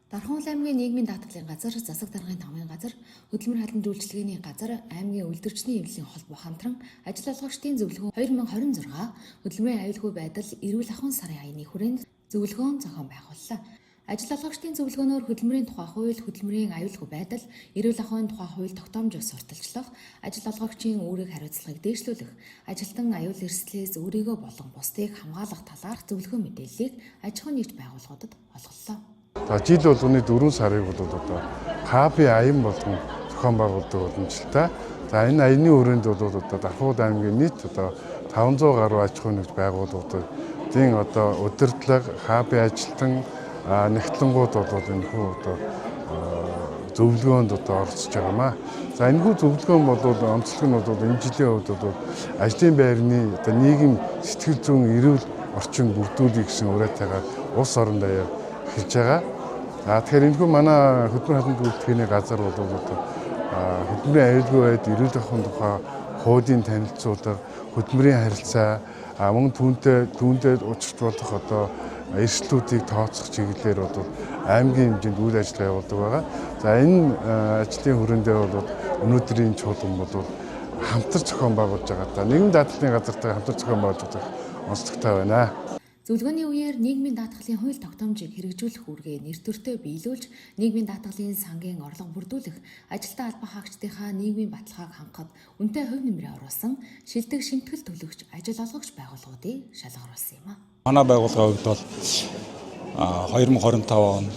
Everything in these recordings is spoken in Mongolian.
Дархан аймгийн нийгмийн даатгалын газар, засаг даргын тамгын газар, хөдөлмөр халдварын үйлчилгээний газар, аймгийн үйлдвэрчний эвлэлийн холбоо хамтран ажил олгогчдын зөвлөгөөн 2026 хөдөлмөрийн аюулгүй байдал эрүүл ахуйн сарын аяны хүрээнд зөвлөгөөн зохион байгууллаа. Ажил олгогчдын зөвлөгөөнөөр хөдөлмөрийн тухай хууль, хөдөлмөрийн аюулгүй байдал, эрүүл ахуйн тухай хууль тогтоомжийг сурталчлах, ажил олгогчийн үүрэг хариуцлагыг дээшлүүлэх, ажилтан аюул эрсдлээс өөрийгөө болон бусдыг хамгаалах талаарх зөвлөгөө мэдээллийг аж ахуйн нэгж байгууллагуудад олголоо. Жил болгоны 4 сарыг бол одоо хааби аян болгон зохион байгуулдаг уламжлалтай. За энэ аяны хүрээнд бол одоо Дархан аймгийн нийт одоо 500 гаруй аж ахуйн нэгж байгууллагуудын одоо удирдлага, хааби ажилтан нэгтлэнгууд бол энэ хүү одоо зөвлөгөөнд одоо оролцож байгаамаа. За энэ хүү зөвлөгөөн бол онцлог нь бол энэ жилийн хувьд бол ажлын байрны одоо нийгэм сэтгэл зүйн эрүүл орчин бүрдүүлэх гэсэн уриатайгаар улс орон даяар хэлж байгаа. Тэгэхээр энэ хүү манай хөдөлмөр халдварын үйлчлэгээний газар бол одоо хөдөлмөрийн аюулгүй байдал, эрүүл ахуйн тухай хуулийн танилцуулга, хөдөлмөрийн харилцаа, мөн түүндээ учирч болох одоо эрсдлүүдийг тооцох чиглэлээр бол аймгийн хэмжээнд үйл ажиллагаа явуулдаг байгаа. За энэ ажлын хүрээндээ бол өнөөдрийн чуулган бол хамтар зохион байгуулж байгаа. Нийгмийн даатгалын газартай хамтар зохион байгуулж байгаа онцлогтой байна. Зөвлөгөөний үеэр нийгмийн даатгалын хууль тогтоомжийг хэрэгжүүлэх үүргээ нэр төртөө биелүүлж, нийгмийн даатгалын сангийн орлого бүрдүүлэх, ажилтан албан хаагчдынхаа нийгмийн баталгааг хангахад үнэтэй хувь нэмрээ оруулсан шилдэг шимтгэл төлөгч ажил олгогч байгууллагуудыг шалгаруулсан юм а. Манай байгууллагын хувьд бол 2025 онд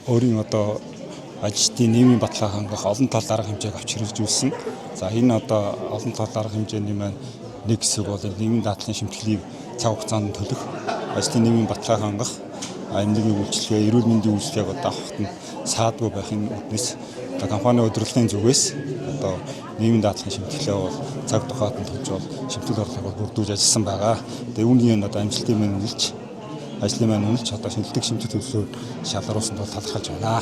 өөрийн одоо ажилтны нийгмийн баталгааг хангах олон талын арга хэмжээг авч хэрэгжүүлсэн. За энэ одоо олон талын арга хэмжээний маань нэг хэсэг бол нийгмийн даатгалын шимтгэлийг цаг хугацаанд төлөх, ажлын нийгмийн баталгааг хангах, аймгийн үйлчлэгээ, эрүүл мэндийн үйлчлэгийг одоо авахт нь саадгүй байхын үднэс одоо компани удирдлагын зүгээс одоо нийгмийн даатгалын шимтгэлээ бол цаг тухайд нь төлж бол шимтгэл орлогыг бүрдүүлж ажилласан байгаа. Тэгээ үүнийг одоо амжилтын маань үнэлж, ажлын маань үнэлж одоо шилдэг шимтгэл төлөвлөөр шалгаруулсан тул талархаж байна.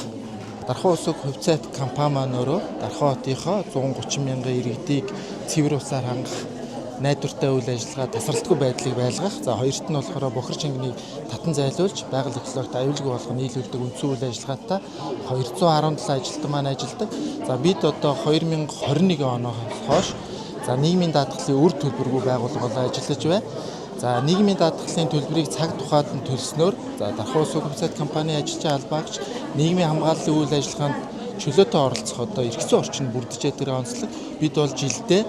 Дархан усаг хувьцаат компани маань өөрөө Дархан хотынхоо 130 мянган иргэдийг цэвэр усаар хангах найдвартай үйл ажиллагаа тасралтгүй байдлыг байлгах. За хоёрт нь болохоор бохир шингэнийг татан зайлуулж байгаль экологт аюулгүй болгох нийлүүлдэг үндсэн үйл ажиллагаатай 217 ажилтан маань ажилладаг. За бид одоо 2021 оноос хойш за нийгмийн даатгалын үр төлбөргүй байгууллага болон ажиллаж байна. За нийгмийн даатгалын төлбөрийг цаг тухайд нь төлснөөр за Дархан усаг хувьцаат компани ажилчин албаагч нийгмийн хамгааллын үйл ажиллагаанд чөлөөтэй оролцох одоо эргэцэн орчин бүрдэж байгаа онцлог. Бид бол жилдээ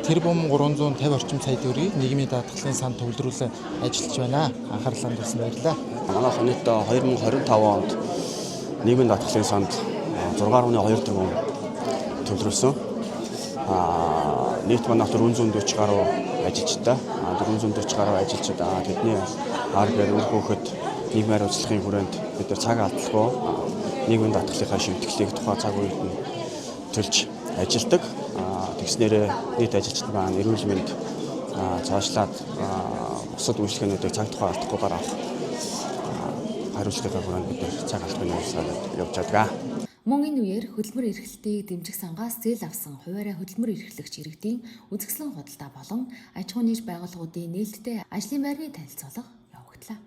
тэрбум 350 орчим сая төгрөгийг нийгмийн даатгалын санд төвлөрүүлэн ажиллаж байна. Анхаарлаа хандуулсан баярлалаа. Манайх нийт 2025 онд нийгмийн даатгалын санд 6.2 тэрбум төвлөрүүлсэн. Нийт манайх 440 гаруй ажилчтай, 440 гаруй ажилчид тэдний аргаар үр хөөхд нийгмийн хариуцлагын хүрээнд бид нар цаг алдалгүй нийгмийн даатгалынхаа шимтгэлийг тухайн цаг үед нь төлж ажилладаг. Тэгснээрээ нийт ажилчид маань эрүүл мэнд цаашлаад бусад үйлчлэгээнүүдийг цаг тухай алдахгүйгээр авах хариуцлагын хүрээнд бид нар цаг алдахын явсаар явж байгаа. Мөн энэ үеэр хөдөлмөр эрхлэлтийг дэмжих сангаас зээл авсан хуваарай хөдөлмөр эрхлэгч иргэдийн үзэсгэлэн худалдаа болон аж ахуйн нэгж байгууллагуудын нээлттэй ажлын байрны танилцуулга явагдлаа.